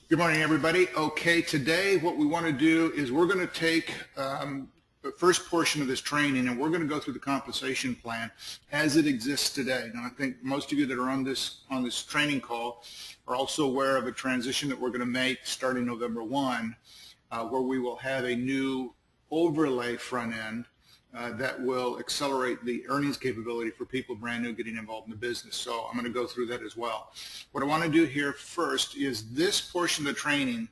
Good morning, everybody. Okay, today what we want to do is we're going to take the first portion of this training and we're going to go through the compensation plan as it exists today. Now, I think most of you that are on this training call are also aware of a transition that we're going to make starting November 1, where we will have a new overlay front end that will accelerate the earnings capability for people brand new getting involved in the business. So I'm going to go through that as well. What I want to do here first is this portion of the training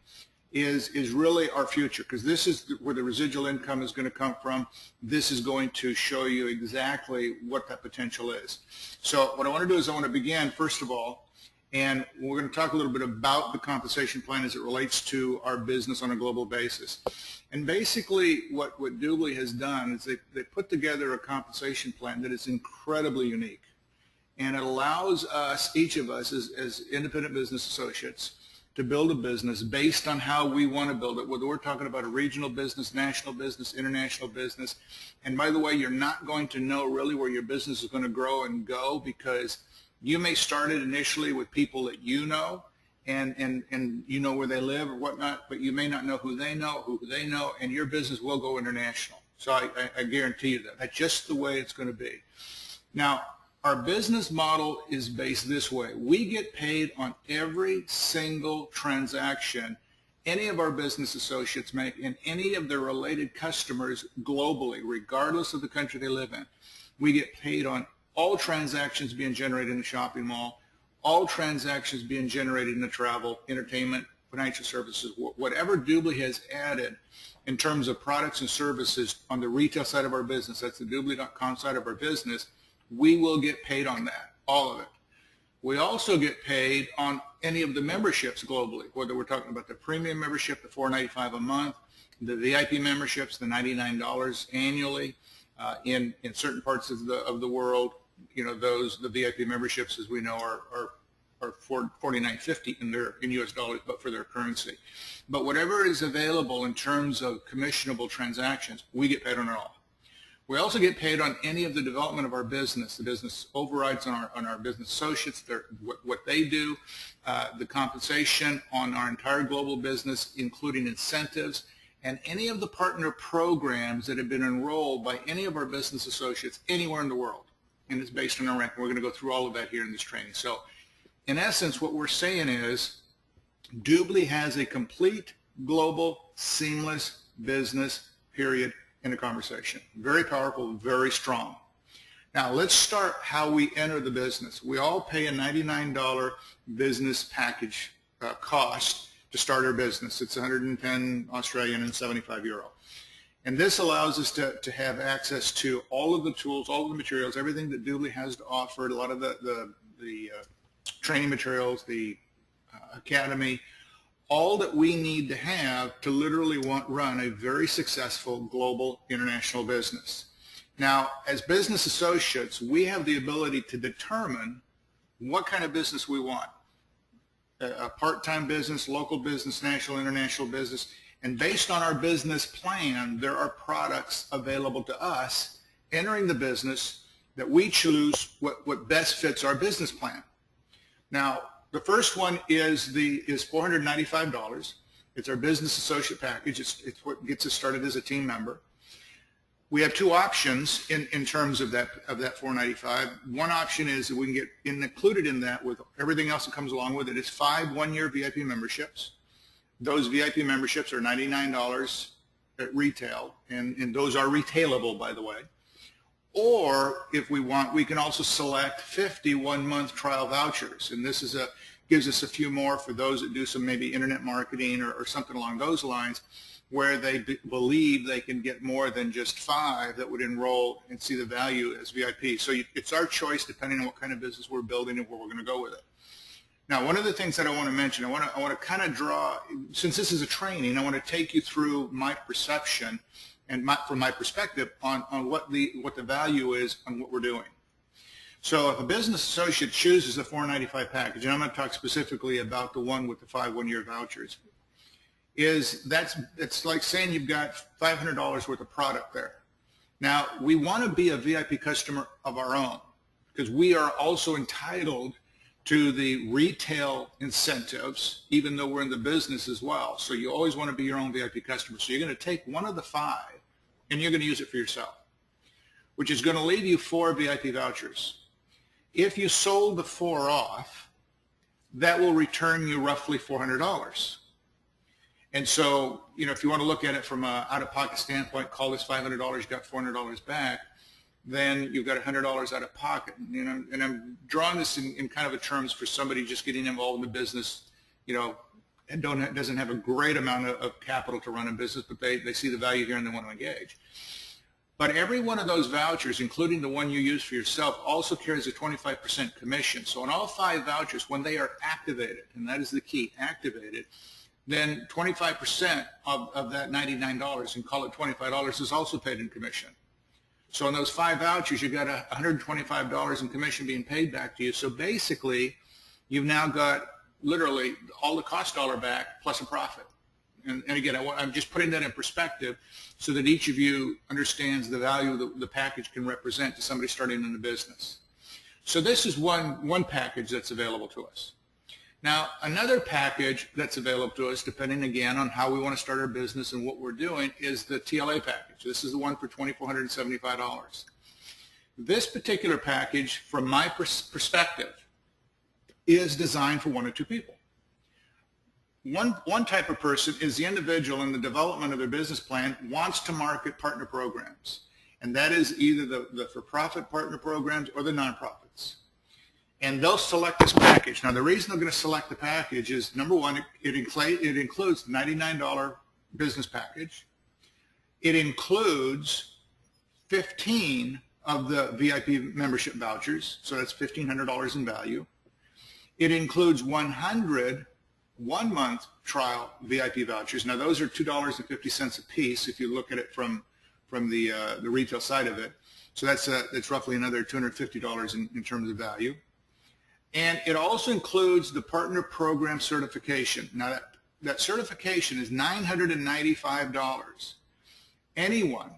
is really our future, because this is where the residual income is going to come from. This is going to show you exactly what that potential is. So what I want to do is I want to begin, first of all, and we're going to talk a little bit about the compensation plan as it relates to our business on a global basis. And basically what Dubli has done is they put together a compensation plan that is incredibly unique. And it allows us, each of us as independent business associates, to build a business based on how we want to build it, whether we're talking about a regional business, national business, international business. And by the way, you're not going to know really where your business is going to grow and go, because you may start it initially with people that you know, and you know where they live or whatnot, but you may not know who they know, and your business will go international. So I guarantee you that. That's just the way it's going to be. Now, our business model is based this way. We get paid on every single transaction any of our business associates make and any of their related customers globally, regardless of the country they live in. We get paid on all transactions being generated in the shopping mall, all transactions being generated in the travel, entertainment, financial services, whatever Dubli has added in terms of products and services on the retail side of our business, that's the Dubli.com side of our business, we will get paid on that, all of it. We also get paid on any of the memberships globally, whether we're talking about the premium membership, the $4.95 a month, the VIP memberships, the $99 annually, in certain parts of the world. You know, the VIP memberships, as we know, are $49.50 in US dollars, but for their currency. But whatever is available in terms of commissionable transactions, we get paid on it all. We also get paid on any of the development of our business, the business overrides on our business associates, what they do, the compensation on our entire global business, including incentives, and any of the partner programs that have been enrolled by any of our business associates anywhere in the world. And it's based on our rank. We're going to go through all of that here in this training. So in essence, what we're saying is Dubli has a complete global seamless business, period, in the conversation. Very powerful, very strong. Now let's start how we enter the business. We all pay a $99 business package cost to start our business. It's 110 Australian and 75 euro. And this allows us to have access to all of the tools, all of the materials, everything that Dubli has to offer, a lot of the training materials, the academy, all that we need to have to literally run a very successful global international business. Now, as business associates, we have the ability to determine what kind of business we want. A part-time business, local business, national, international business. And based on our business plan, there are products available to us entering the business that we choose what best fits our business plan. Now, the first one is $495. It's our business associate package. It's what gets us started as a team member. We have two options in terms of that $495. One option is that we can get included in that with everything else that comes along with it. It's 5 one-year VIP memberships. Those VIP memberships are $99 at retail, and those are retailable, by the way. Or if we want, we can also select 50 one-month trial vouchers, and this gives us a few more for those that do some maybe internet marketing or something along those lines, where they believe they can get more than just 5 that would enroll and see the value as VIP. So it's our choice depending on what kind of business we're building and where we're going to go with it. Now, one of the things that I want to mention, I want to kind of draw, since this is a training, I want to take you through my perception and from my perspective on what the value is on what we're doing. So if a business associate chooses a $495 package, and I'm going to talk specifically about the one with the 5 one-year vouchers, it's like saying you've got $500 worth of product there. Now, we want to be a VIP customer of our own, because we are also entitled to the retail incentives, even though we're in the business as well. So you always want to be your own VIP customer. So you're going to take one of the 5 and you're going to use it for yourself, which is going to leave you 4 VIP vouchers. If you sold the 4 off, that will return you roughly $400. And so, if you want to look at it from an out-of-pocket standpoint, call this $500, you got $400 back, then you've got $100 out of pocket. And I'm drawing this in kind of a terms for somebody just getting involved in the business, and doesn't have a great amount of capital to run a business, but they see the value here and they want to engage. But every one of those vouchers, including the one you use for yourself, also carries a 25% commission. So on all 5 vouchers, when they are activated, and that is the key, activated, then 25% of that $99, and call it $25, is also paid in commission. So on those 5 vouchers, you've got $125 in commission being paid back to you. So basically, you've now got literally all the cost dollar back plus a profit. And again, I'm just putting that in perspective so that each of you understands the value the package can represent to somebody starting in the business. So this is one package that's available to us. Now, another package that's available to us, depending again on how we want to start our business and what we're doing, is the TLA package. This is the one for $2,475. This particular package, from my perspective, is designed for 1 or 2 people. One type of person is the individual in the development of their business plan wants to market partner programs, and that is either the for-profit partner programs or the nonprofits. And they'll select this package. Now, the reason they're going to select the package is, number one, it includes the $99 business package. It includes 15 of the VIP membership vouchers, so that's $1,500 in value. It includes 100 one-month trial VIP vouchers. Now, those are $2.50 a piece if you look at it from the retail side of it. So that's roughly another $250 in terms of value. And it also includes the partner program certification. Now, that certification is $995. Anyone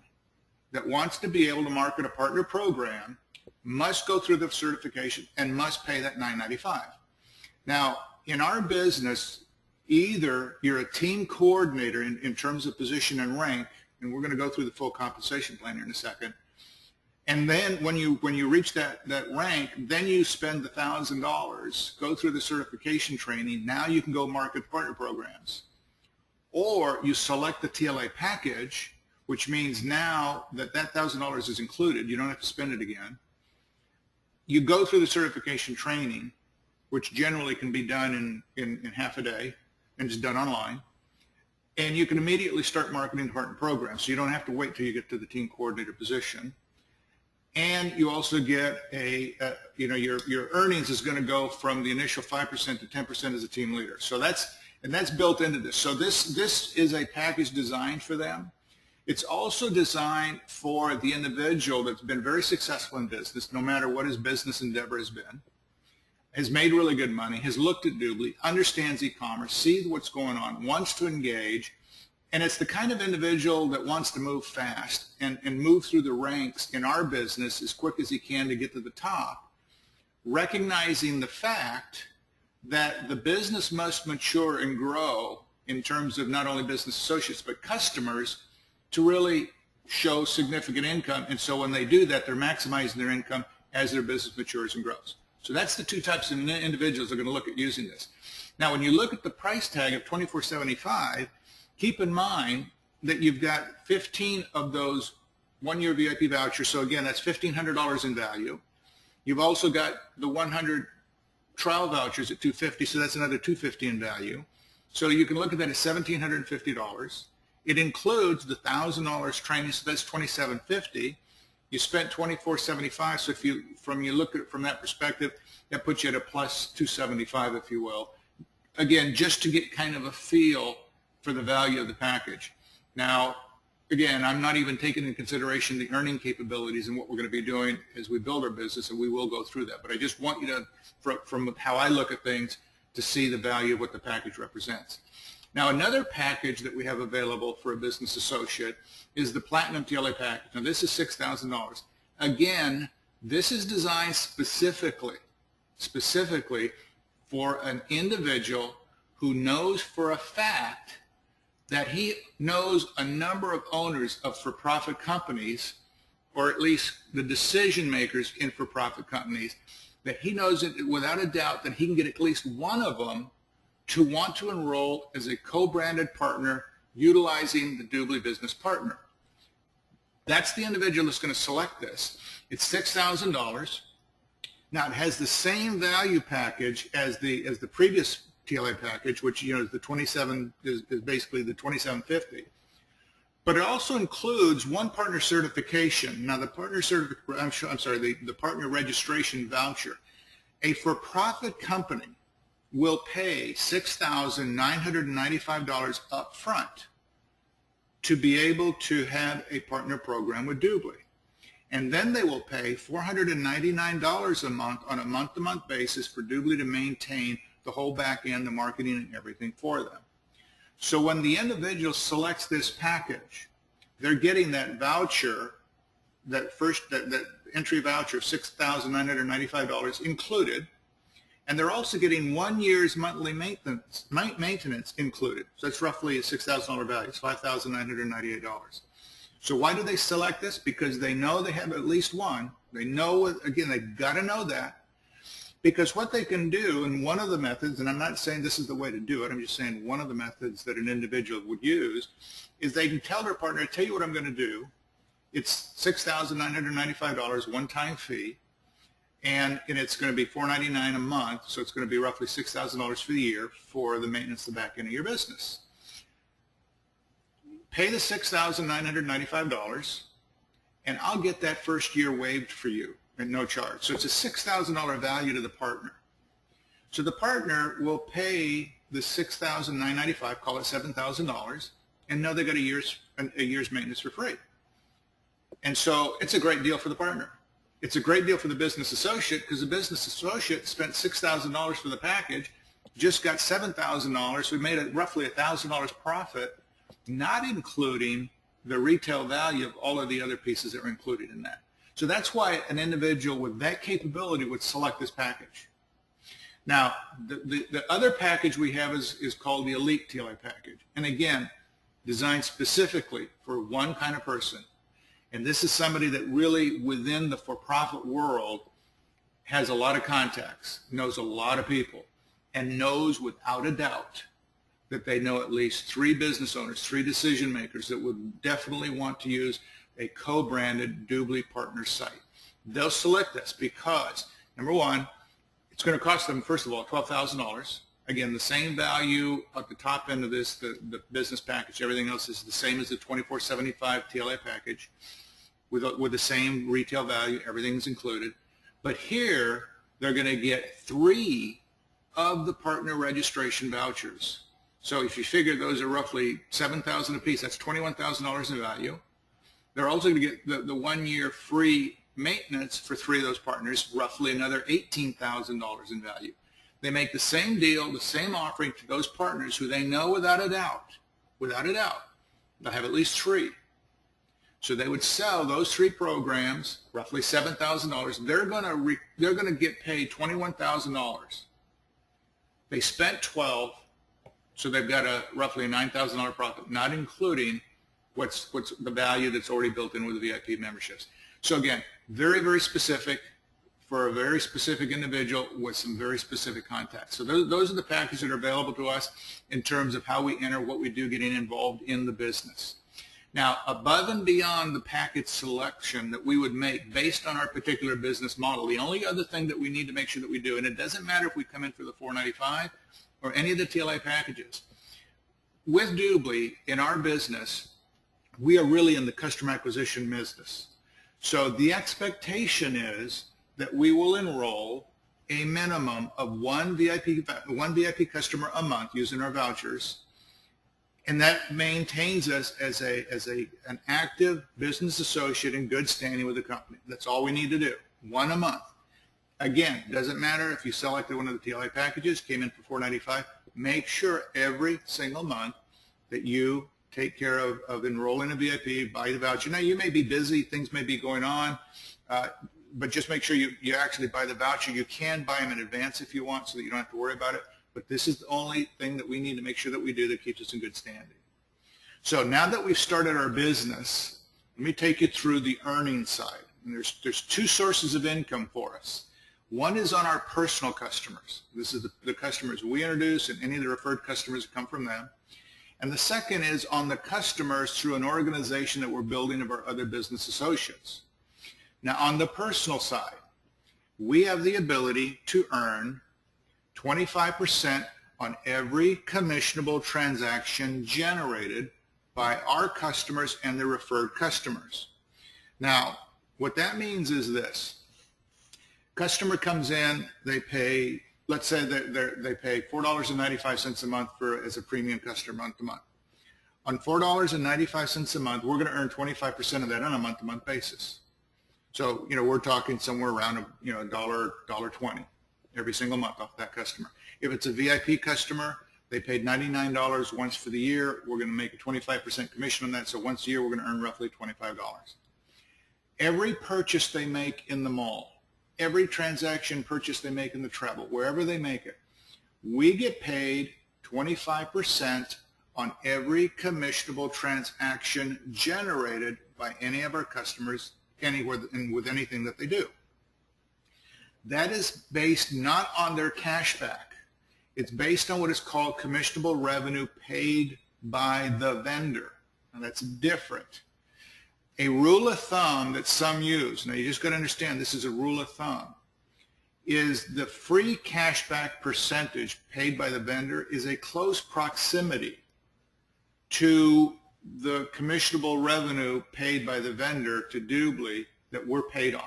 that wants to be able to market a partner program must go through the certification and must pay that $995. Now, in our business, either you're a team coordinator in terms of position and rank, and we're going to go through the full compensation plan here in a second, and then when you reach that rank, then you spend the $1,000, go through the certification training. Now you can go market partner programs. Or you select the TLA package, which means now that $1,000 is included, you don't have to spend it again. You go through the certification training, which generally can be done in half a day and is done online. And you can immediately start marketing partner programs. So you don't have to wait till you get to the team coordinator position. And you also get your earnings is going to go from the initial 5% to 10% as a team leader. So that's built into this. So this is a package designed for them. It's also designed for the individual that's been very successful in business, no matter what his business endeavor has been, has made really good money, has looked at Dubli, understands e-commerce, sees what's going on, wants to engage. And it's the kind of individual that wants to move fast and move through the ranks in our business as quick as he can to get to the top, recognizing the fact that the business must mature and grow in terms of not only business associates but customers to really show significant income. And so when they do that, they're maximizing their income as their business matures and grows. So that's the 2 types of individuals that are going to look at using this. Now, when you look at the price tag of $2,475, keep in mind that you've got 15 of those 1-year VIP vouchers. So again, that's $1,500 in value. You've also got the 100 trial vouchers at $250, so that's another $250 in value. So you can look at that as $1,750. It includes the $1,000 training, so that's $2,750. You spent $2,475, so if you look at it from that perspective, that puts you at a plus $275, if you will. Again, just to get kind of a feel for the value of the package. Now, again, I'm not even taking into consideration the earning capabilities and what we're going to be doing as we build our business, and we will go through that. But I just want you to, from how I look at things, to see the value of what the package represents. Now, another package that we have available for a business associate is the Platinum TLA package. Now, this is $6,000. Again, this is designed specifically specifically for an individual who knows for a fact that he knows a number of owners of for-profit companies, or at least the decision makers in for-profit companies, that he knows it without a doubt that he can get at least one of them to want to enroll as a co-branded partner utilizing the Dubli Business Partner. That's the individual that's going to select this. It's $6,000. Now it has the same value package as the previous TLA package, which is the 27 is basically the 2750. But it also includes one partner certification. Now the partner the partner registration voucher. A for-profit company will pay $6,995 up front to be able to have a partner program with Dubli. And then they will pay $499 a month on a month-to-month basis for Dubli to maintain the whole back end, the marketing and everything for them. So when the individual selects this package, they're getting that voucher, that entry voucher of $6,995 included, and they're also getting 1 year's monthly maintenance included. So that's roughly a $6,000 value. It's $5,998. So why do they select this? Because they know they have at least one. They know, again, they've got to know that. Because what they can do, and one of the methods, and I'm not saying this is the way to do it, I'm just saying one of the methods that an individual would use, is they can tell their partner, tell you what I'm going to do. It's $6,995 one-time fee, and it's going to be $499 a month, so it's going to be roughly $6,000 for the year for the maintenance of the back end of your business. Pay the $6,995, and I'll get that first year waived for you at no charge. So it's a $6,000 value to the partner. So the partner will pay the $6,995, call it $7,000, and know they got a year's maintenance for free. And so it's a great deal for the partner. It's a great deal for the business associate, because the business associate spent $6,000 for the package, just got $7,000, so we made roughly $1,000 profit, not including the retail value of all of the other pieces that are included in that. So that's why an individual with that capability would select this package. Now, the other package we have is called the Elite TLA package. And again, designed specifically for one kind of person. And this is somebody that really, within the for-profit world, has a lot of contacts, knows a lot of people, and knows without a doubt that they know at least 3 business owners, 3 decision makers that would definitely want to use a co-branded Dubli partner site. They'll select this because, number one, it's going to cost them, first of all, $12,000. Again, the same value at the top end of this, the business package. Everything else is the same as the $2,475 TLA package with the same retail value. Everything's included. But here, they're going to get 3 of the partner registration vouchers. So if you figure those are roughly $7,000 a piece, that's $21,000 in value. They're also going to get the 1 year free maintenance for 3 of those partners, roughly another $18,000 in value. They make the same deal, the same offering to those partners who they know without a doubt, they'll have at least 3. So they would sell those 3 programs, roughly $7,000. They're going to get paid $21,000. They spent $12,000, so they've got roughly a $9,000 profit, not including what's the value that's already built in with the VIP memberships. So again, very, very specific for a very specific individual with some very specific contacts. So those are the packages that are available to us in terms of how we enter, what we do, getting involved in the business. Now, above and beyond the package selection that we would make based on our particular business model, the only other thing that we need to make sure that we do, and it doesn't matter if we come in for the $495 or any of the TLA packages, with Dubli in our business, we are really in the customer acquisition business. So the expectation is that we will enroll a minimum of one VIP customer a month using our vouchers, and that maintains us as an active business associate in good standing with the company. That's all we need to do, 1 a month. Again, doesn't matter if you selected one of the TLA packages, came in for $495, make sure every single month that you take care of enrolling a VIP, buy the voucher. Now, you may be busy, things may be going on. but just make sure you actually buy the voucher. You can buy them in advance if you want so that you don't have to worry about it. But this is the only thing that we need to make sure that we do that keeps us in good standing. So now that we've started our business, let me take you through the earning side. And there's two sources of income for us. One is on our personal customers. This is the customers we introduce and any of the referred customers that come from them. And the second is on the customers through an organization that we're building of our other business associates. Now on the personal side, we have the ability to earn 25% on every commissionable transaction generated by our customers and their referred customers. Now, what that means is this. Customer comes in, they pay, let's say they pay $4.95 a month as a premium customer month to month. On $4.95 a month, we're going to earn 25% of that on a month-to-month basis. So, we're talking somewhere around $1.20 every single month off that customer. If it's a VIP customer, they paid $99 once for the year. We're going to make a 25% commission on that. So once a year, we're going to earn roughly $25. Every purchase they make in the mall, every transaction purchase they make in the travel, wherever they make it, we get paid 25% on every commissionable transaction generated by any of our customers anywhere and with anything that they do. That is based not on their cash back. It's based on what is called commissionable revenue paid by the vendor. Now that's different. A rule of thumb that some use, now you just got to understand this is a rule of thumb, is the free cashback percentage paid by the vendor is a close proximity to the commissionable revenue paid by the vendor to Dubli that we're paid on.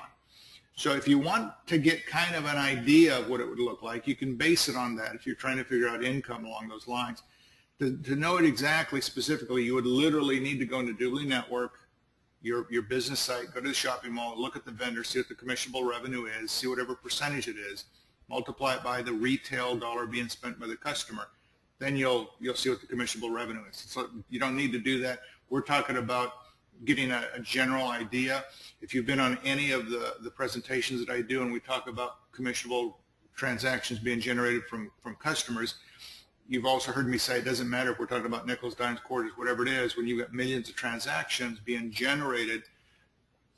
So if you want to get kind of an idea of what it would look like, you can base it on that if you're trying to figure out income along those lines. To know it exactly, specifically, you would literally need to go into Dubli Network, your business site, go to the shopping mall, look at the vendor, see what the commissionable revenue is, see whatever percentage it is, multiply it by the retail dollar being spent by the customer. Then you'll see what the commissionable revenue is. So you don't need to do that. We're talking about getting a general idea. If you've been on any of the presentations that I do and we talk about commissionable transactions being generated from customers, you've also heard me say it doesn't matter if we're talking about nickels, dimes, quarters, whatever it is, when you've got millions of transactions being generated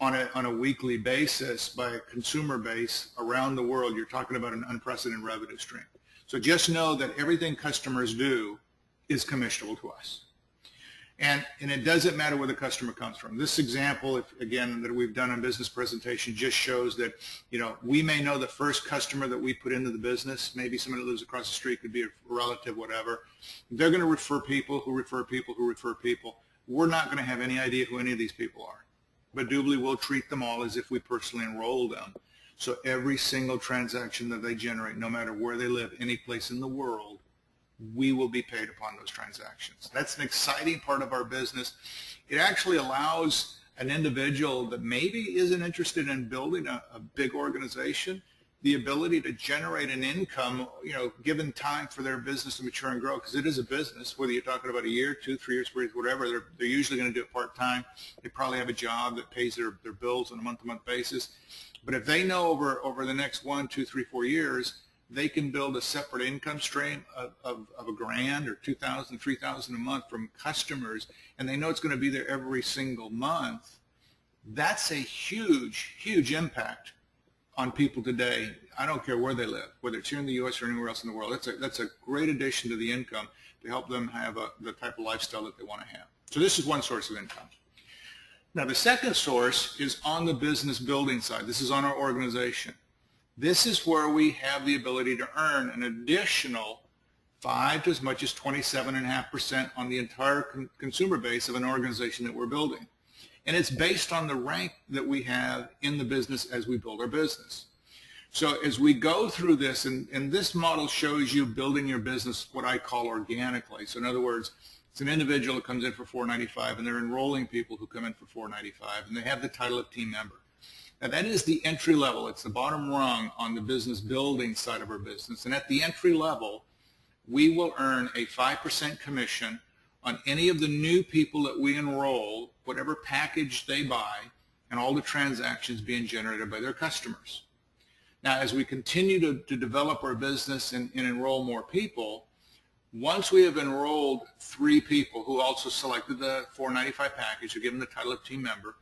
on a weekly basis by a consumer base around the world, you're talking about an unprecedented revenue stream. So just know that everything customers do is commissionable to us. And it doesn't matter where the customer comes from. This example, again, that we've done on business presentation just shows that, we may know the first customer that we put into the business. Maybe somebody that lives across the street, could be a relative, whatever. They're going to refer people who refer people who refer people. We're not going to have any idea who any of these people are. But Dubli will treat them all as if we personally enroll them. So every single transaction that they generate, no matter where they live, any place in the world, we will be paid upon those transactions. That's an exciting part of our business. It actually allows an individual that maybe isn't interested in building a big organization the ability to generate an income, given time for their business to mature and grow, because it is a business, whether you're talking about a year, 2, 3 years, 4 years, whatever, they're usually going to do it part-time. They probably have a job that pays their bills on a month-to-month basis. But if they know over the next 1, 2, 3, 4 years, they can build a separate income stream of $1,000 or $2,000, $3,000 a month from customers, and they know it's going to be there every single month. That's a huge, huge impact on people today. I don't care where they live, whether it's here in the U.S. or anywhere else in the world. That's a great addition to the income to help them have the type of lifestyle that they want to have. So this is one source of income. Now the second source is on the business building side. This is on our organization. This is where we have the ability to earn an additional 5 to as much as 27.5% on the entire consumer base of an organization that we're building. And it's based on the rank that we have in the business as we build our business. So as we go through this, and this model shows you building your business what I call organically. So in other words, it's an individual that comes in for $4.95 and they're enrolling people who come in for $4.95 and they have the title of team member. Now that is the entry level. It's the bottom rung on the business building side of our business. And at the entry level, we will earn a 5% commission on any of the new people that we enroll, whatever package they buy, and all the transactions being generated by their customers. Now, as we continue to develop our business and enroll more people, once we have enrolled 3 people who also selected the $495 package, who give them the title of team member,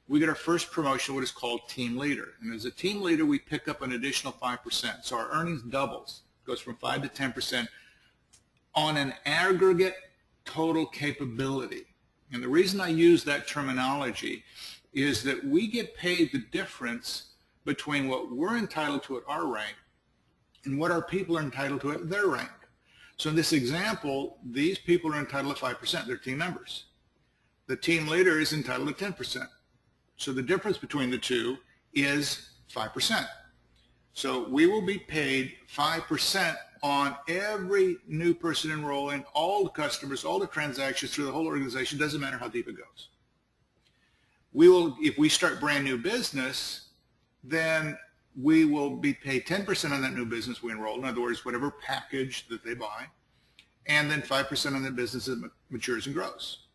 we get our first promotion, what is called team leader. And as a team leader, we pick up an additional 5%. So our earnings doubles, goes from 5 to 10% on an aggregate total capability. And the reason I use that terminology is that we get paid the difference between what we're entitled to at our rank and what our people are entitled to at their rank. So in this example, these people are entitled to 5%. They're team members. The team leader is entitled to 10%. So the difference between the two is 5%. So we will be paid 5% on every new person enrolling, all the customers, all the transactions through the whole organization. Doesn't matter how deep it goes. We will, if we start brand new business, then we will be paid 10% on that new business we enroll. In other words, whatever package that they buy, and then 5% on the business that matures and grows.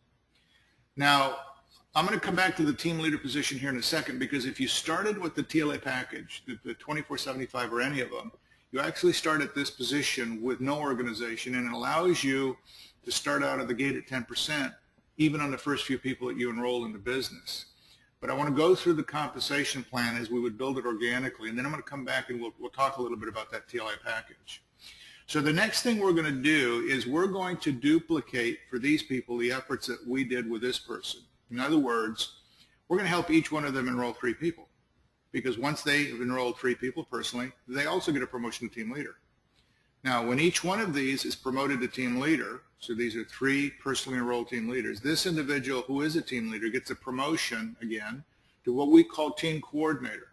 Now, I'm going to come back to the team leader position here in a second, because if you started with the TLA package, the 2475 or any of them, you actually start at this position with no organization, and it allows you to start out of the gate at 10%, even on the first few people that you enroll in the business. But I want to go through the compensation plan as we would build it organically, and then I'm going to come back and we'll talk a little bit about that TLA package. So the next thing we're going to do is we're going to duplicate for these people the efforts that we did with this person. In other words, we're going to help each one of them enroll 3 people, because once they have enrolled 3 people personally, they also get a promotion to team leader. Now, when each one of these is promoted to team leader, so these are 3 personally enrolled team leaders, this individual who is a team leader gets a promotion again to what we call team coordinator.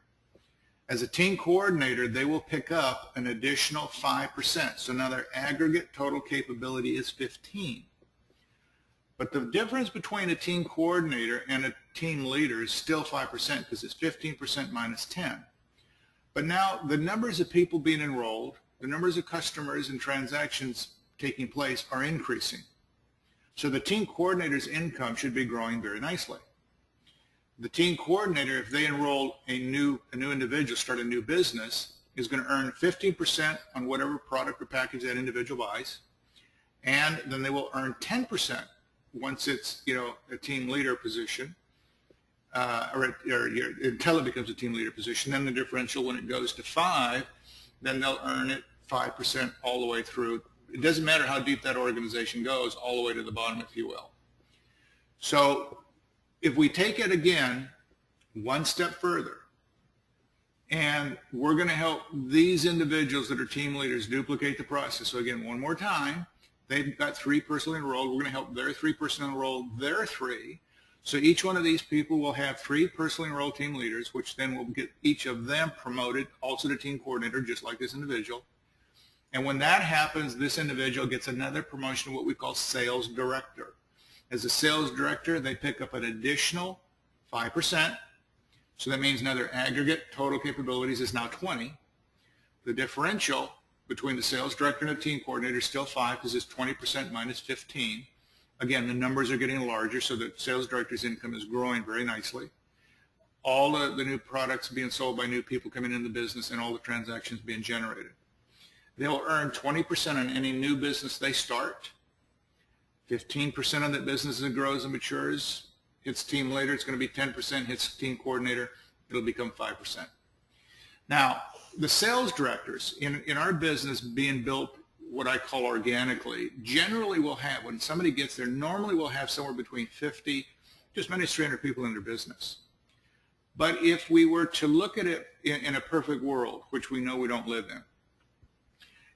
As a team coordinator, they will pick up an additional 5%. So now their aggregate total capability is 15. But the difference between a team coordinator and a team leader is still 5%, because it's 15% minus 10. But now the numbers of people being enrolled, the numbers of customers and transactions taking place are increasing. So the team coordinator's income should be growing very nicely. The team coordinator, if they enroll a new individual, start a new business, is going to earn 15% on whatever product or package that individual buys, and then they will earn 10% once it's a team leader position, until it becomes a team leader position. Then the differential, when it goes to 5, then they'll earn it 5% all the way through. It doesn't matter how deep that organization goes, all the way to the bottom, if you will. So if we take it again one step further, and we're going to help these individuals that are team leaders duplicate the process. So again, one more time, they've got 3 personally enrolled. We're going to help their 3 personally enrolled their 3. So each one of these people will have 3 personally enrolled team leaders, which then will get each of them promoted also to team coordinator, just like this individual. And when that happens, this individual gets another promotion to what we call sales director. As a sales director, they pick up an additional 5%. So that means now their aggregate total capabilities is now 20. The differential between the sales director and the team coordinator is still 5, because it's 20% minus 15. Again, the numbers are getting larger, so the sales director's income is growing very nicely. All the new products being sold by new people coming into the business, and all the transactions being generated. They'll earn 20% on any new business they start. 15% on that business as it grows and matures. Hits team leader, it's going to be 10%. Hits team coordinator, it'll become 5%. Now, the sales directors in our business being built what I call organically, generally will have, when somebody gets there, normally will have somewhere between 50 to as many as 300 people in their business. But if we were to look at it in a perfect world, which we know we don't live in,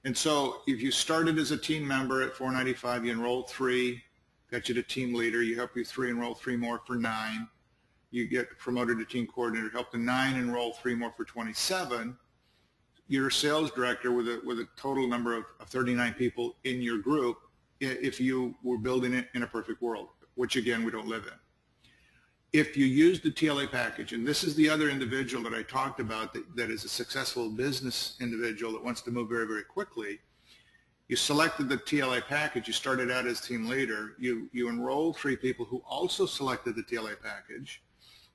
and so if you started as a team member at 495, you enrolled 3, got you to team leader, you help you 3 enroll 3 more for 9, you get promoted to team coordinator, help the 9 enroll 3 more for 27, you're a sales director with a total number of 39 people in your group, if you were building it in a perfect world, which again we don't live in. If you use the TLA package, and this is the other individual that I talked about that is a successful business individual that wants to move very, very quickly, you selected the TLA package, you started out as team leader, you enrolled 3 people who also selected the TLA package.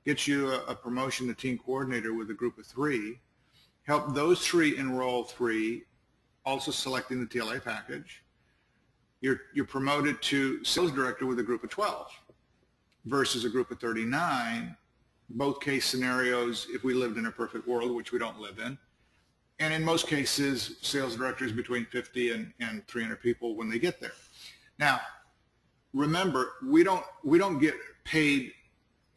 get you a promotion to team coordinator with a group of 3, help those 3 enroll 3, also selecting the TLA package. You're promoted to sales director with a group of 12 versus a group of 39. Both case scenarios, if we lived in a perfect world, which we don't live in. And in most cases, sales directors between 50 and 300 people when they get there. Now, remember, we don't get paid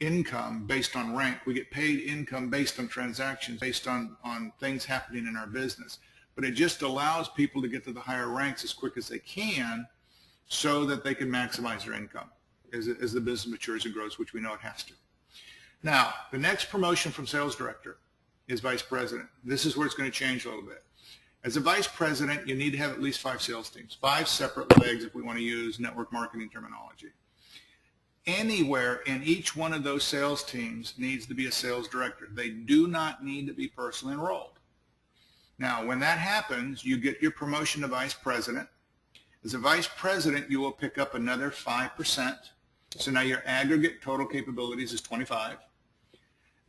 income based on rank. We get paid income based on transactions, based on things happening in our business. But it just allows people to get to the higher ranks as quick as they can so that they can maximize their income as the business matures and grows, which we know it has to. Now, the next promotion from sales director is vice president. This is where it's going to change a little bit. As a vice president, you need to have at least 5 sales teams, 5 separate legs if we want to use network marketing terminology. Anywhere in each one of those sales teams needs to be a sales director. They do not need to be personally enrolled. Now, when that happens, you get your promotion to vice president. As a vice president, you will pick up another 5%. So now your aggregate total capabilities is 25.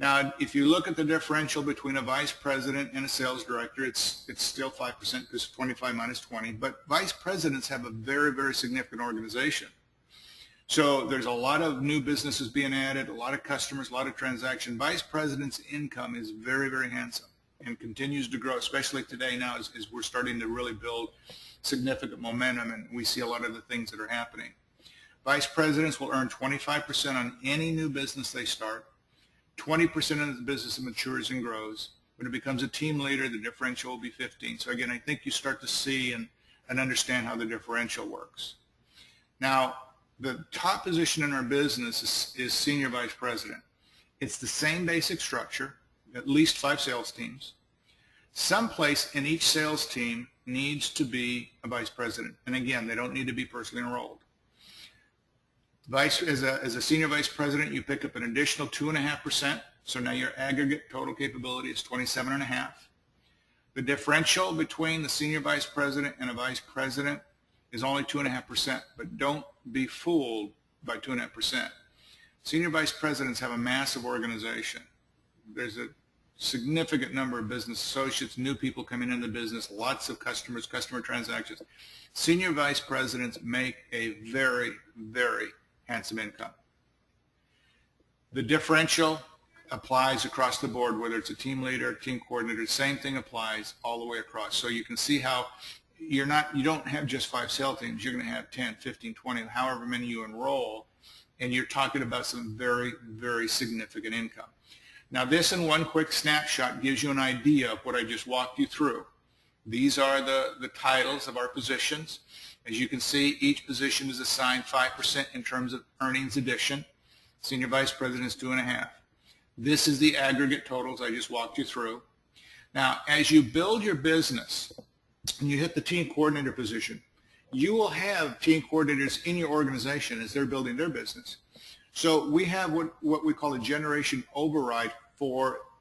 Now, if you look at the differential between a vice president and a sales director, it's still 5% because 25 minus 20. But vice presidents have a very, very significant organization. So there's a lot of new businesses being added, a lot of customers, a lot of transactions. Vice president's income is very, very handsome and continues to grow, especially today now as we're starting to really build significant momentum and we see a lot of the things that are happening. Vice presidents will earn 25% on any new business they start. 20% of the business matures and grows. When it becomes a team leader, the differential will be 15. So again, I think you start to see and understand how the differential works. Now, the top position in our business is senior vice president. It's the same basic structure, at least 5 sales teams. Someplace in each sales team needs to be a vice president. And again, they don't need to be personally enrolled. As a senior vice president, you pick up an additional 2.5%. So now your aggregate total capability is 27.5. The differential between the senior vice president and a vice president is only 2.5%. But don't be fooled by 2.5%. Senior vice presidents have a massive organization. There's a significant number of business associates, new people coming into the business, lots of customers, customer transactions. Senior vice presidents make a very, very handsome income. The differential applies across the board, whether it's a team leader, team coordinator, same thing applies all the way across. So you can see how you don't have just 5 sales teams, you're going to have 10, 15, 20, however many you enroll, and you're talking about some very, very significant income. Now this in one quick snapshot gives you an idea of what I just walked you through. These are the titles of our positions. As you can see, each position is assigned 5% in terms of earnings addition. Senior vice president is 2.5. This is the aggregate totals I just walked you through. Now, as you build your business and you hit the team coordinator position, you will have team coordinators in your organization as they're building their business. So we have what we call a generation override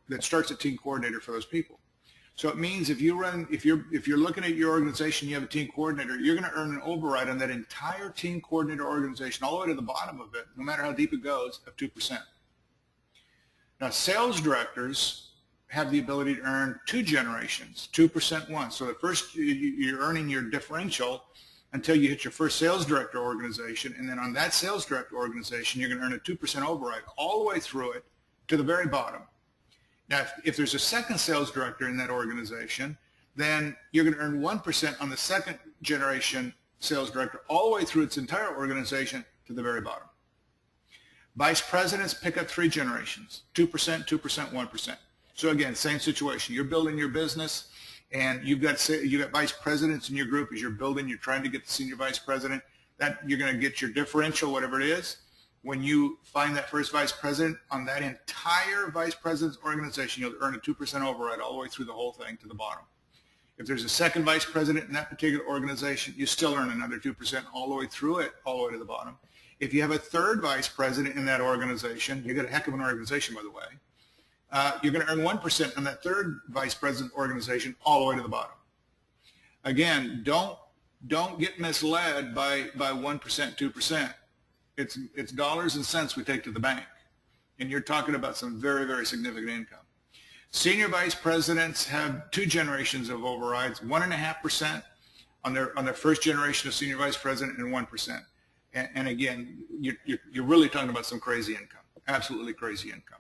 that starts at team coordinator for those people. So it means if you're looking at your organization, you have a team coordinator, you're going to earn an override on that entire team coordinator organization, all the way to the bottom of it, no matter how deep it goes, of 2%. Now, sales directors have the ability to earn 2 generations, 2% once. So at first, you're earning your differential until you hit your first sales director organization, and then on that sales director organization, you're going to earn a 2% override all the way through it to the very bottom. Now, if there's a second sales director in that organization, then you're going to earn 1% on the second generation sales director all the way through its entire organization to the very bottom. Vice presidents pick up 3 generations, 2%, 2%, 1%. So again, same situation. You're building your business, and you've got vice presidents in your group. As you're building, you're trying to get the senior vice president. That you're going to get your differential, whatever it is. When you find that first vice president, on that entire vice president's organization, you'll earn a 2% override all the way through the whole thing to the bottom. If there's a second vice president in that particular organization, you still earn another 2% all the way through it, all the way to the bottom. If you have a third vice president in that organization, you got a heck of an organization, by the way, you're going to earn 1% on that third vice president organization all the way to the bottom. Again, don't get misled by 1%, 2%. It's dollars and cents we take to the bank. And you're talking about some very, very significant income. Senior vice presidents have 2 generations of overrides, 1.5% on their first generation of senior vice president and 1%. And again, you're really talking about some crazy income, absolutely crazy income.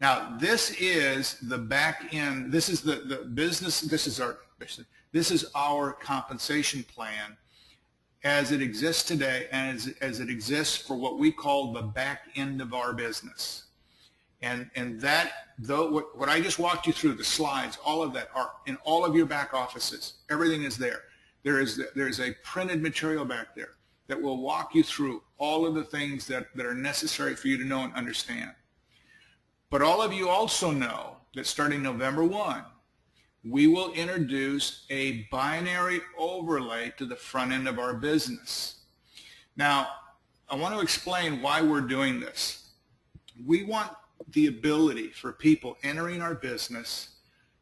Now, this is the back end. This is the business. This is our compensation plan as it exists today, and as it exists for what we call the back end of our business. And that, though, what I just walked you through, the slides, all of that are in all of your back offices. Everything is there. There's a printed material back there that will walk you through all of the things that are necessary for you to know and understand. But all of you also know that starting November 1, we will introduce a binary overlay to the front end of our business. Now, I want to explain why we're doing this. We want the ability for people entering our business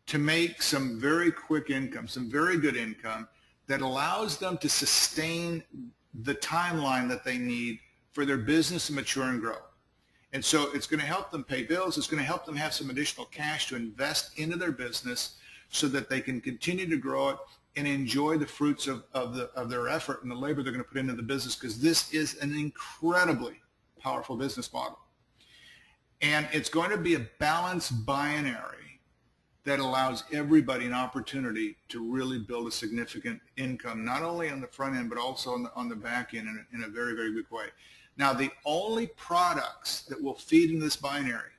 to make some very quick income, some very good income that allows them to sustain the timeline that they need for their business to mature and grow. And so it's going to help them pay bills. It's going to help them have some additional cash to invest into their business so that they can continue to grow it and enjoy the fruits of their effort and the labor they're going to put into the business, because this is an incredibly powerful business model. And it's going to be a balanced binary that allows everybody an opportunity to really build a significant income, not only on the front end, but also on the back end in a very, very good way. Now, the only products that will feed in this binary,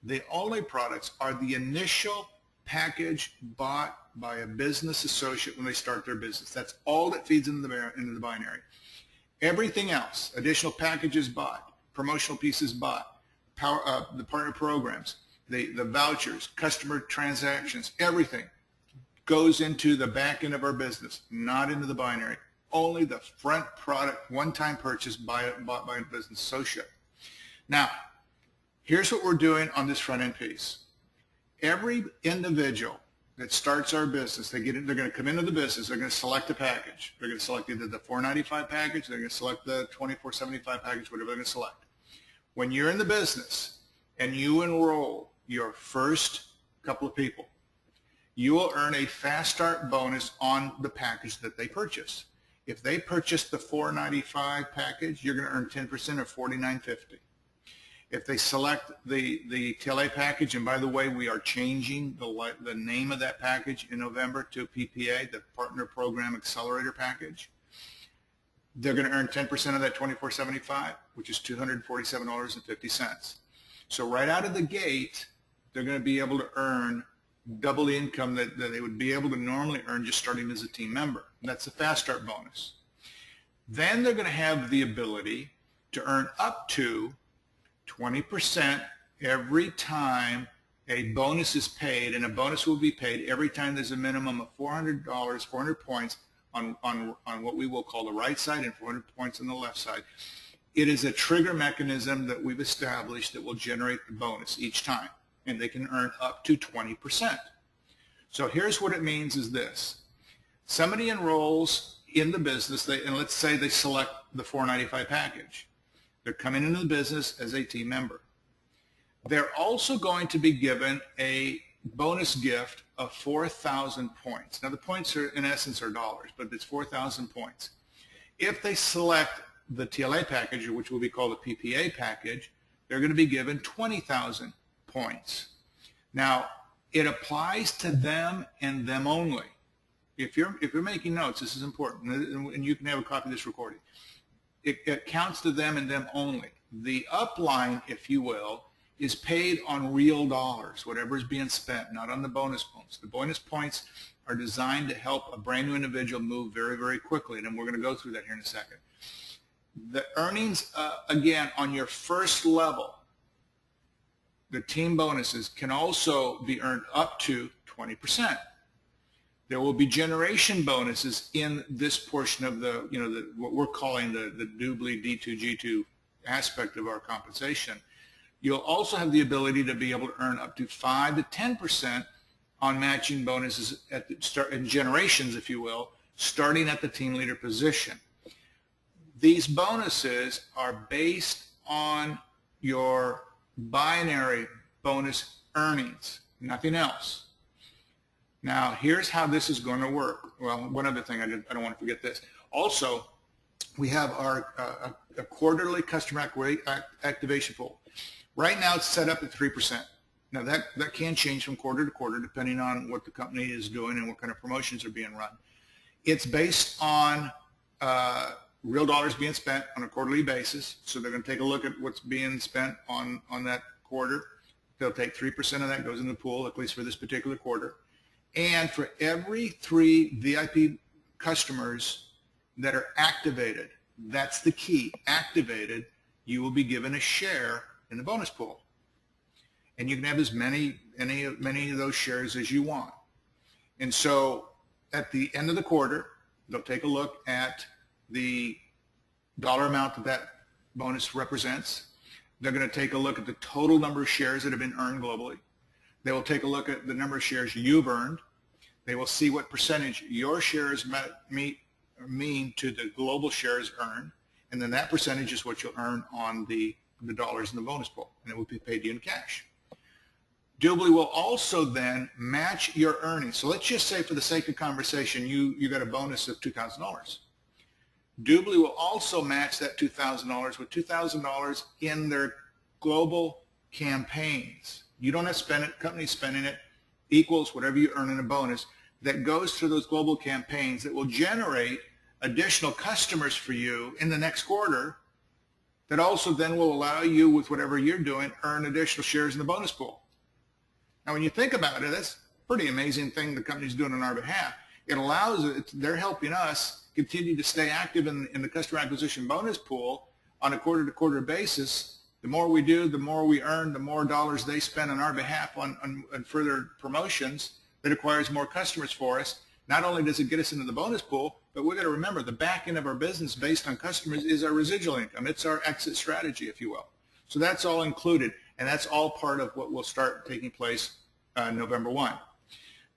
the only products are the initial package bought by a business associate when they start their business. That's all that feeds into the binary. Everything else, additional packages bought, promotional pieces bought, the partner programs, the vouchers, customer transactions, everything goes into the back end of our business, not into the binary. Only the front product, one-time purchase bought by a business associate. Now, here's what we're doing on this front-end piece. Every individual that starts our business, they're going to come into the business, they're going to select a package. They're going to select either the $495 package, they're going to select the $2475 package, whatever they're going to select. When you're in the business and you enroll your first couple of people, you will earn a fast start bonus on the package that they purchase. If they purchase the $495 package, you're going to earn 10% or $49.50. If they select the TLA package, and by the way, we are changing the name of that package in November to PPA, the Partner Program Accelerator Package, they're going to earn 10% of that $24.75, which is $247.50. So right out of the gate, they're going to be able to earn double the income that they would be able to normally earn just starting as a team member. And that's the fast start bonus. Then they're going to have the ability to earn up to 20% every time a bonus is paid, and a bonus will be paid every time there's a minimum of $400, 400 points on what we will call the right side and 400 points on the left side. It is a trigger mechanism that we've established that will generate the bonus each time, and they can earn up to 20%. So here's what it means is this. Somebody enrolls in the business, and let's say they select the $495 package. They're coming into the business as a team member. They're also going to be given a bonus gift of 4,000 points. Now the points are, in essence, are dollars, but it's 4,000 points. If they select the TLA package, which will be called the PPA package, they're going to be given 20,000 points. Now, it applies to them and them only. If you're making notes, this is important, and you can have a copy of this recording. It counts to them and them only. The upline, if you will, is paid on real dollars, whatever is being spent, not on the bonus points. The bonus points are designed to help a brand new individual move very, very quickly, and we're going to go through that here in a second. The earnings, again, on your first level, the team bonuses can also be earned up to 20%. There will be generation bonuses in this portion of what we're calling the Dubli D2G2 aspect of our compensation. You'll also have the ability to be able to earn up to 5 to 10% on matching bonuses at the start, in generations, if you will, starting at the team leader position. These bonuses are based on your binary bonus earnings, nothing else. Now, here's how this is going to work. Well, one other thing, I don't want to forget this. Also, we have our a quarterly customer activation pool. Right now, it's set up at 3%. Now, that can change from quarter to quarter depending on what the company is doing and what kind of promotions are being run. It's based on real dollars being spent on a quarterly basis. So they're going to take a look at what's being spent on that quarter. They'll take 3% of that goes in the pool, at least for this particular quarter. And for every 3 VIP customers that are activated, that's the key, activated, you will be given a share in the bonus pool. And you can have as many of those shares as you want. And so at the end of the quarter, they'll take a look at the dollar amount that bonus represents. They're going to take a look at the total number of shares that have been earned globally. They will take a look at the number of shares you've earned. They will see what percentage your shares mean to the global shares earned, and then that percentage is what you'll earn on the dollars in the bonus pool, and it will be paid to you in cash. Dubli will also then match your earnings. So let's just say, for the sake of conversation, you got a bonus of $2,000. Dubli will also match that $2,000 with $2,000 in their global campaigns. You don't have to spend it, company's spending it, equals whatever you earn in a bonus that goes through those global campaigns that will generate additional customers for you in the next quarter that also then will allow you, with whatever you're doing, earn additional shares in the bonus pool. Now, when you think about it, that's a pretty amazing thing the company's doing on our behalf. It allows it, they're helping us continue to stay active in the customer acquisition bonus pool on a quarter-to-quarter basis. The more we do, the more we earn, the more dollars they spend on our behalf on further promotions that acquires more customers for us. Not only does it get us into the bonus pool, but we've got to remember the back end of our business based on customers is our residual income. It's our exit strategy, if you will. So that's all included, and that's all part of what will start taking place November 1.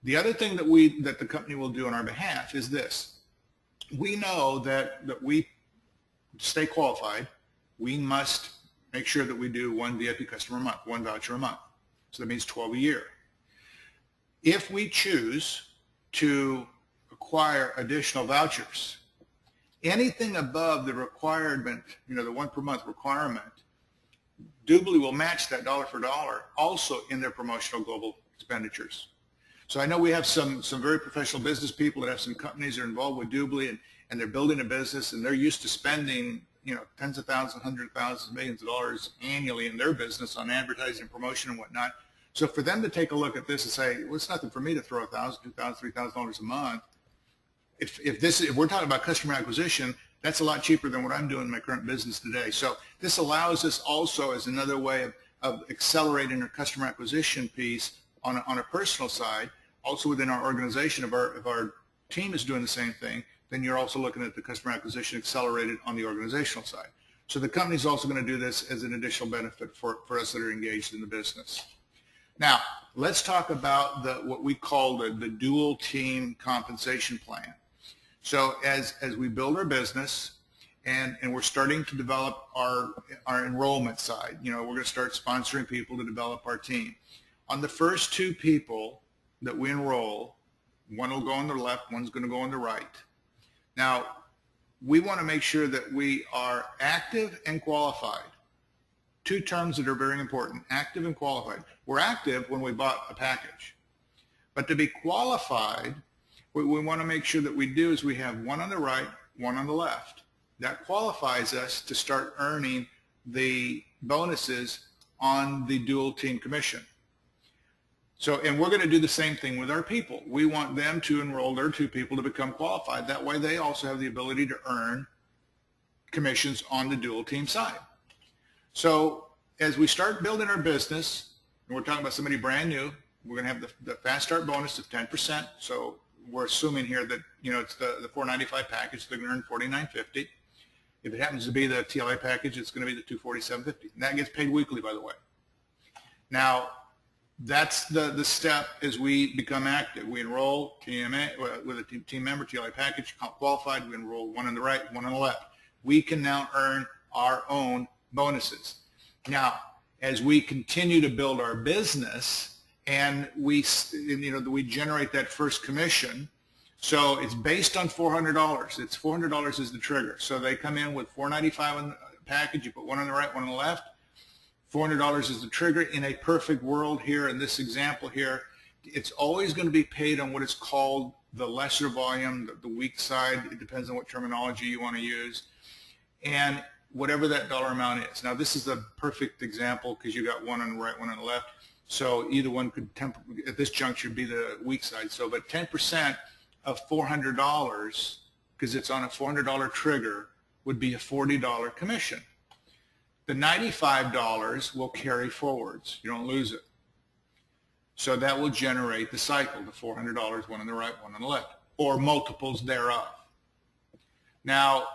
The other thing that the company will do on our behalf is this. We know that we stay qualified, we must make sure that we do 1 VIP customer a month, 1 voucher a month. So that means 12 a year. If we choose to acquire additional vouchers, anything above the requirement, the 1 per month requirement, Dubli will match that dollar for dollar also in their promotional global expenditures. So I know we have some very professional business people that have some companies that are involved with Dubli, and they're building a business, and they're used to spending tens of thousands, hundreds of thousands, millions of dollars annually in their business on advertising and promotion and whatnot. So for them to take a look at this and say, well, it's nothing for me to throw $1,000, $2,000, $3,000 a month. If we're talking about customer acquisition, that's a lot cheaper than what I'm doing in my current business today. So this allows us also as another way of accelerating our customer acquisition piece on a personal side. Also within our organization, if our team is doing the same thing, then you're also looking at the customer acquisition accelerated on the organizational side. So the company's also going to do this as an additional benefit for us that are engaged in the business. Now, let's talk about what we call the dual team compensation plan. So as we build our business and we're starting to develop our enrollment side, we're going to start sponsoring people to develop our team. On the first 2 people that we enroll, one will go on the left, one's going to go on the right. Now, we want to make sure that we are active and qualified. 2 terms that are very important, active and qualified. We're active when we bought a package. But to be qualified, what we want to make sure that we do is we have one on the right, one on the left. That qualifies us to start earning the bonuses on the dual team commission. So, and we're going to do the same thing with our people. We want them to enroll their 2 people to become qualified. That way they also have the ability to earn commissions on the dual team side. So as we start building our business, and we're talking about somebody brand new, we're going to have the fast start bonus of 10%. So we're assuming here that, it's the $495 package, they're going to earn $49.50. If it happens to be the TLA package, it's going to be the $247.50. And that gets paid weekly, by the way. Now, that's the step as we become active. We enroll with a team member, TLA package, qualified. We enroll one on the right, one on the left. We can now earn our own bonuses. Now, as we continue to build our business and we generate that first commission. So it's based on $400. It's $400 is the trigger. So they come in with $495 on the package. You put one on the right, one on the left. $400 is the trigger. In a perfect world here, in this example here, it's always going to be paid on what is called the lesser volume, the weak side. It depends on what terminology you want to use, and whatever that dollar amount is. Now, this is a perfect example because you got one on the right, one on the left. So either one could, at this juncture, be the weak side. So, but 10% of $400, because it's on a $400 trigger, would be a $40 commission. The $95 will carry forwards. You don't lose it. So that will generate the cycle, the $400, one on the right, one on the left, or multiples thereof. Now,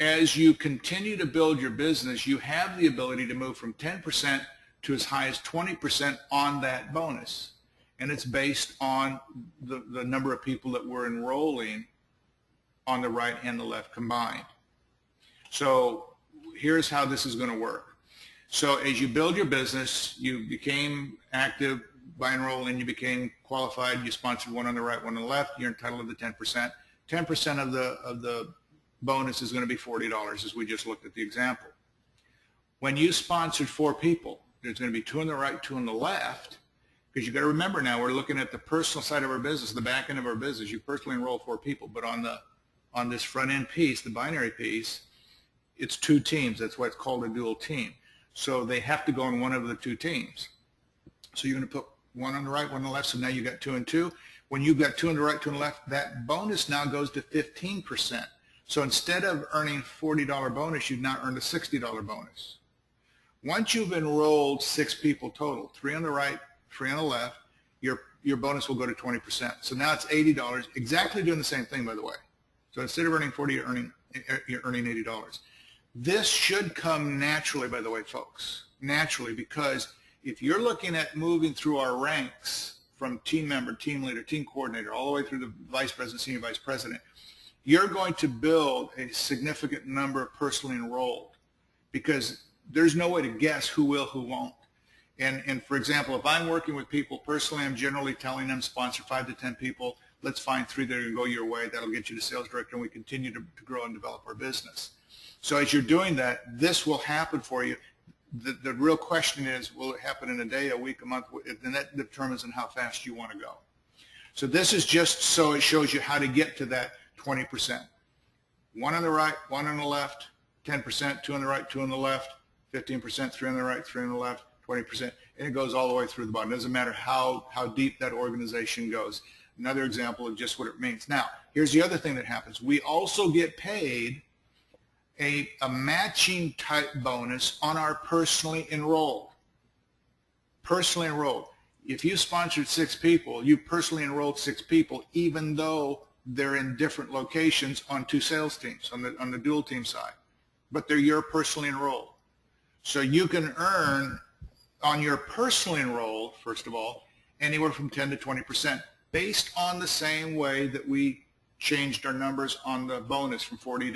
as you continue to build your business, you have the ability to move from 10% to as high as 20% on that bonus. And it's based on the number of people that we're enrolling on the right and the left combined. So here's how this is going to work. So as you build your business, you became active by enrolling, you became qualified, you sponsored one on the right, one on the left, you're entitled to the 10%. 10% of the bonus is going to be $40, as we just looked at the example. When you sponsored 4 people, there's going to be 2 on the right, 2 on the left, because you got to remember now we're looking at the personal side of our business, the back end of our business. You personally enroll 4 people, but on this front end piece, the binary piece, it's 2 teams. That's why it's called a dual team. So they have to go on one of the 2 teams. So you're going to put 1 on the right, 1 on the left. So now you got 2 and 2. When you've got 2 on the right, 2 on the left, that bonus now goes to 15%. So instead of earning a $40 bonus, you've now earned a $60 bonus. Once you've enrolled 6 people total, 3 on the right, 3 on the left, your bonus will go to 20%. So now it's $80, exactly doing the same thing, by the way. So instead of earning 40, you're earning $80. This should come naturally, by the way, folks, naturally, because if you're looking at moving through our ranks from team member, team leader, team coordinator, all the way through the vice president, senior vice president, you're going to build a significant number of personally enrolled, because there's no way to guess who will, who won't. And for example, if I'm working with people personally, I'm generally telling them sponsor 5 to 10 people. Let's find 3 that are going to go your way. That'll get you to sales director, and we continue to grow and develop our business. So as you're doing that, this will happen for you. The real question is, will it happen in a day, a week, a month? And that determines on how fast you want to go. So this is just so it shows you how to get to that 20%. 1 on the right, 1 on the left, 10%, 2 on the right, 2 on the left, 15%, 3 on the right, 3 on the left, 20%, and it goes all the way through the bottom. It doesn't matter how deep that organization goes. Another example of just what it means. Now, here's the other thing that happens. We also get paid a matching type bonus on our personally enrolled. Personally enrolled. If you sponsored 6 people, you personally enrolled 6 people, even though they're in different locations on 2 sales teams, on the dual team side, but they're your personally enrolled. So you can earn on your personally enrolled, first of all, anywhere from 10 to 20%, based on the same way that we changed our numbers on the bonus from $40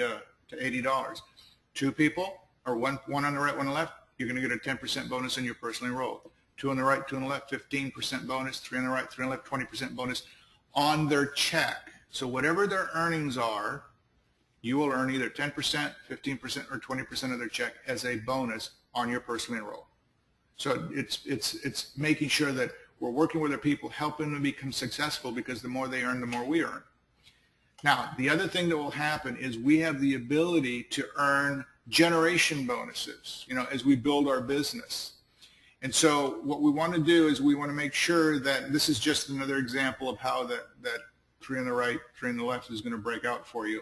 to $80. 2 people, or one on the right, 1 on the left, you're going to get a 10% bonus on your personally enrolled. 2 on the right, 2 on the left, 15% bonus. 3 on the right, 3 on the left, 20% bonus on their check. So whatever their earnings are, you will earn either 10%, 15%, or 20% of their check as a bonus on your personally enrolled. So it's making sure that we're working with our people, helping them become successful, because the more they earn, the more we earn. Now, the other thing that will happen is we have the ability to earn generation bonuses, as we build our business. And so what we want to do is we want to make sure that this is just another example of how that 3 on the right, 3 on the left is going to break out for you,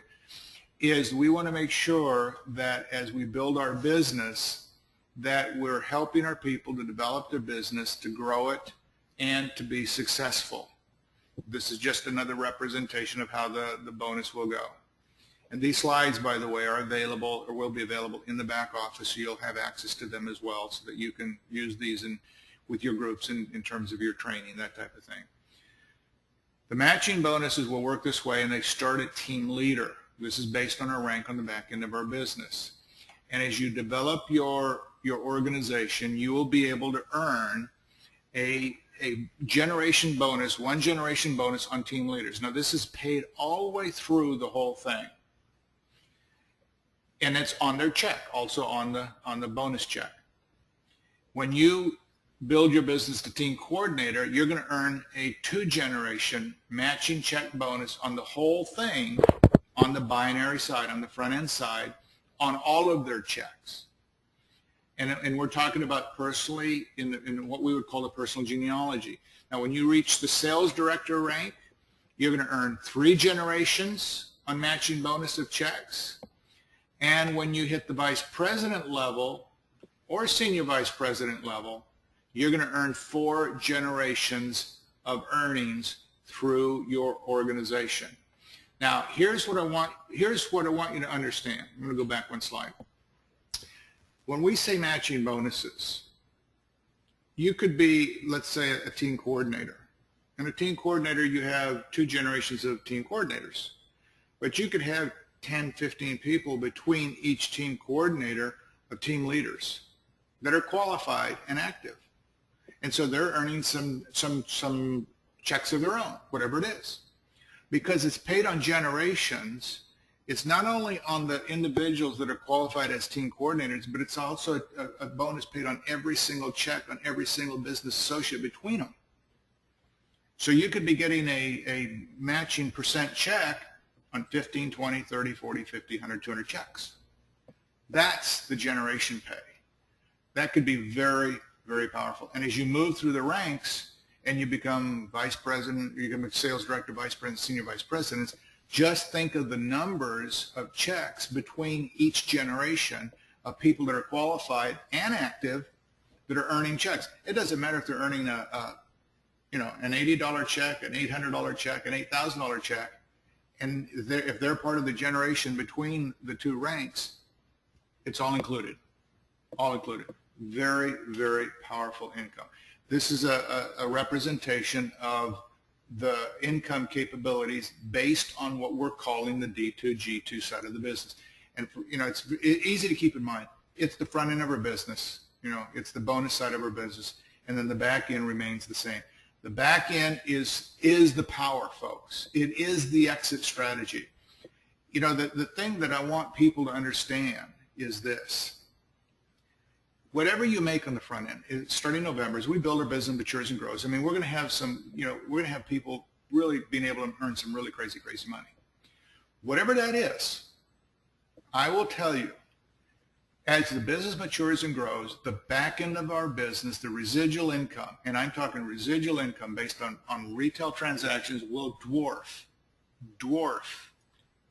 is we want to make sure that as we build our business, that we're helping our people to develop their business, to grow it, and to be successful. This is just another representation of how the bonus will go. And these slides, by the way, are available, or will be available, in the back office, so you'll have access to them as well, so that you can use these with your groups in terms of your training, that type of thing. The matching bonuses will work this way, and they start at team leader. This is based on our rank on the back end of our business. And as you develop your your organization, you will be able to earn a generation bonus, one generation bonus on team leaders. Now, this is paid all the way through the whole thing. And it's on their check, also on the bonus check. When you build your business to team coordinator, you're going to earn a 2-generation matching check bonus on the whole thing, on the binary side, on the front end side, on all of their checks. And we're talking about personally in what we would call the personal genealogy. Now, when you reach the sales director rank, you're going to earn 3 generations on matching bonus of checks. And when you hit the vice president level or senior vice president level, you're going to earn 4 generations of earnings through your organization. Now, here's what I want you to understand. I'm going to go back one slide. When we say matching bonuses, you could be, let's say, a team coordinator. And a team coordinator, you have 2 generations of team coordinators. But you could have 10, 15 people between each team coordinator of team leaders that are qualified and active. And so they're earning some checks of their own, whatever it is. Because it's paid on generations, it's not only on the individuals that are qualified as team coordinators, but it's also a bonus paid on every single check on every single business associate between them. So you could be getting a matching percent check on 15, 20, 30, 40, 50, 100, 200 checks. That's the generation pay. That could be very, very powerful. And as you move through the ranks and you become vice president, you become a sales director, vice president, senior vice presidents, just think of the numbers of checks between each generation of people that are qualified and active that are earning checks. It doesn't matter if they're earning an $80 check, an $800 check, an $8,000 check, and if they're part of the generation between the 2 ranks, it's all included. All included. Very, very powerful income. This is a representation of the income capabilities based on what we're calling the D2, G2 side of the business. And it's easy to keep in mind. It's the front end of our business. It's the bonus side of our business, and then the back end remains the same. The back end is the power, folks. It is the exit strategy. The thing that I want people to understand is this. Whatever you make on the front end, starting November, as we build our business, matures and grows, we're going to have we're going to have people really being able to earn some really crazy, crazy money. Whatever that is, I will tell you, as the business matures and grows, the back end of our business, the residual income, and I'm talking residual income based on retail transactions, will dwarf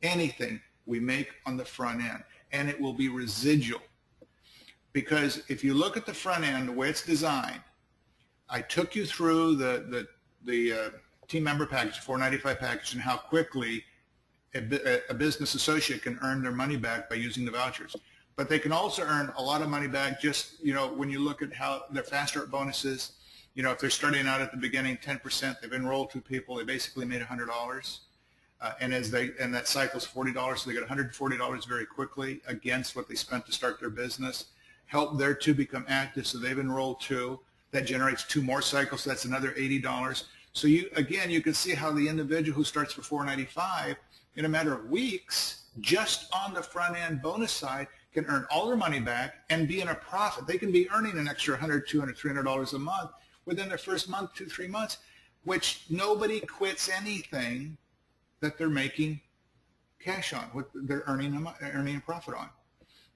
anything we make on the front end, and it will be residual. Because if you look at the front end, the way it's designed, I took you through the team member package, $495 package, and how quickly a business associate can earn their money back by using the vouchers. But they can also earn a lot of money back just, when you look at how their fast start bonuses, if they're starting out at the beginning, 10%, they've enrolled 2 people, they basically made $100. And that cycle's $40, so they get $140 very quickly against what they spent to start their business. Help their 2 become active, so they've enrolled 2. That generates 2 more cycles, so that's another $80. So you can see how the individual who starts for $495 in a matter of weeks, just on the front end bonus side, can earn all their money back and be in a profit. They can be earning an extra $100, $200, $300 a month within their first month, 2, 3 months, which nobody quits anything that they're making cash on, what they're earning a profit on.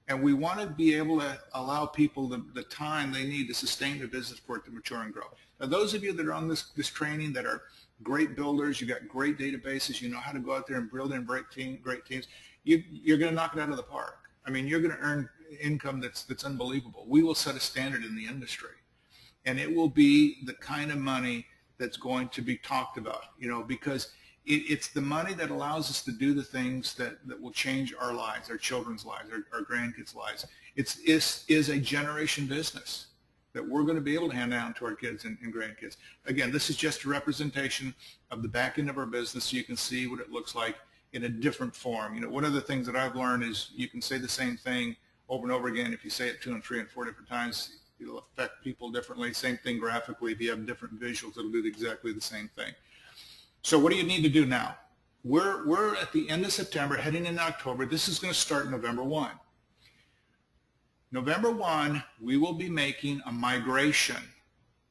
And we want to be able to allow people the time they need to sustain their business for it to mature and grow. Now, those of you that are on this training that are great builders, you got great databases, you know how to go out there and build and break great teams, you're going to knock it out of the park. You're going to earn income that's unbelievable. We will set a standard in the industry, and it will be the kind of money that's going to be talked about, because it's the money that allows us to do the things that will change our lives, our children's lives, our grandkids' lives. It is a generation business that we're going to be able to hand down to our kids and grandkids. Again, this is just a representation of the back end of our business so you can see what it looks like in a different form. One of the things that I've learned is you can say the same thing over and over again. If you say it 2 and 3 and 4 different times, it'll affect people differently. Same thing graphically. If you have different visuals, it'll do exactly the same thing. So what do you need to do now? We're at the end of September, heading into October. This is going to start November 1. November 1, we will be making a migration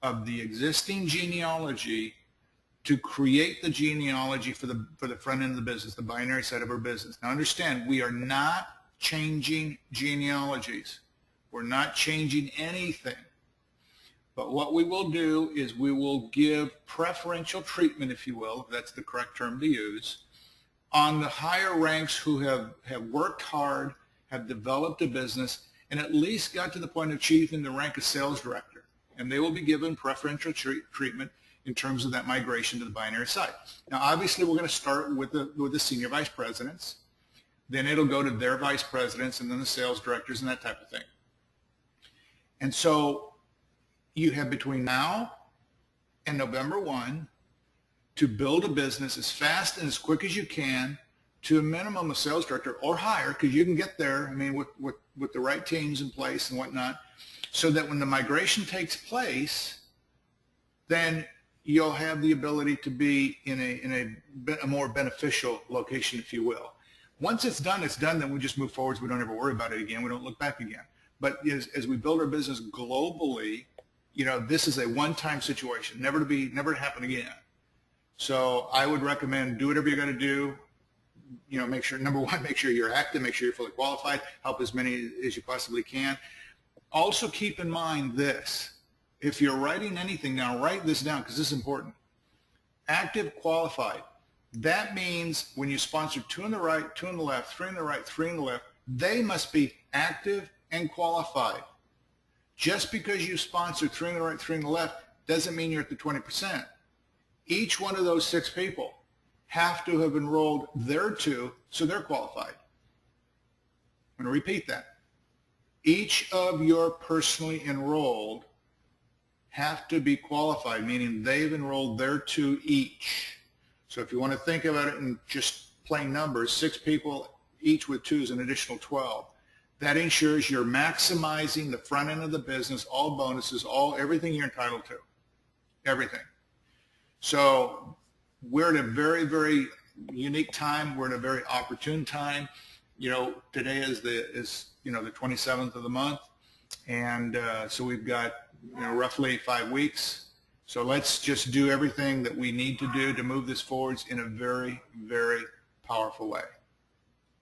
of the existing genealogy to create the genealogy for the front end of the business, the binary side of our business. Now understand, we are not changing genealogies. We're not changing anything. But what we will do is we will give preferential treatment, if you will, if that's the correct term to use, on the higher ranks who have worked hard, have developed a business, and at least got to the point of achieving the rank of sales director. And they will be given preferential treatment in terms of that migration to the binary side. Now, obviously, we're going to start with the senior vice presidents. Then it'll go to their vice presidents and then the sales directors and that type of thing. And so you have between now and November 1 to build a business as fast and as quick as you can to a minimum of sales director or higher, because you can get there, I mean, with the right teams in place and whatnot, so that when the migration takes place, then you'll have the ability to be in a more beneficial location, if you will. Once it's done, then we just move forward. We don't ever worry about it again. We don't look back again. But as we build our business globally, you know, this is a one-time situation, never to happen again. So I would recommend do whatever you got to do. You know, make sure, number one, make sure you're active, make sure you're fully qualified, help as many as you possibly can. Also keep in mind this, if you're writing anything now, write this down because this is important. Active, qualified. That means when you sponsor 2 on the right, 2 on the left, 3 on the right, 3 on the left, they must be active and qualified. Just because you sponsor 3 on the right, 3 on the left doesn't mean you're at the 20%. Each one of those 6 people have to have enrolled their 2, so they're qualified. I'm going to repeat that. Each of your personally enrolled have to be qualified, meaning they've enrolled their 2 each. So if you want to think about it in just plain numbers, 6 people each with 2 is an additional 12. That ensures you're maximizing the front end of the business, all bonuses, everything you're entitled to, everything. So we're at a very, very unique time. We're at a very opportune time. You know, today is the 27th of the month, and so we've got roughly 5 weeks. So let's just do everything that we need to do to move this forwards in a very, very powerful way.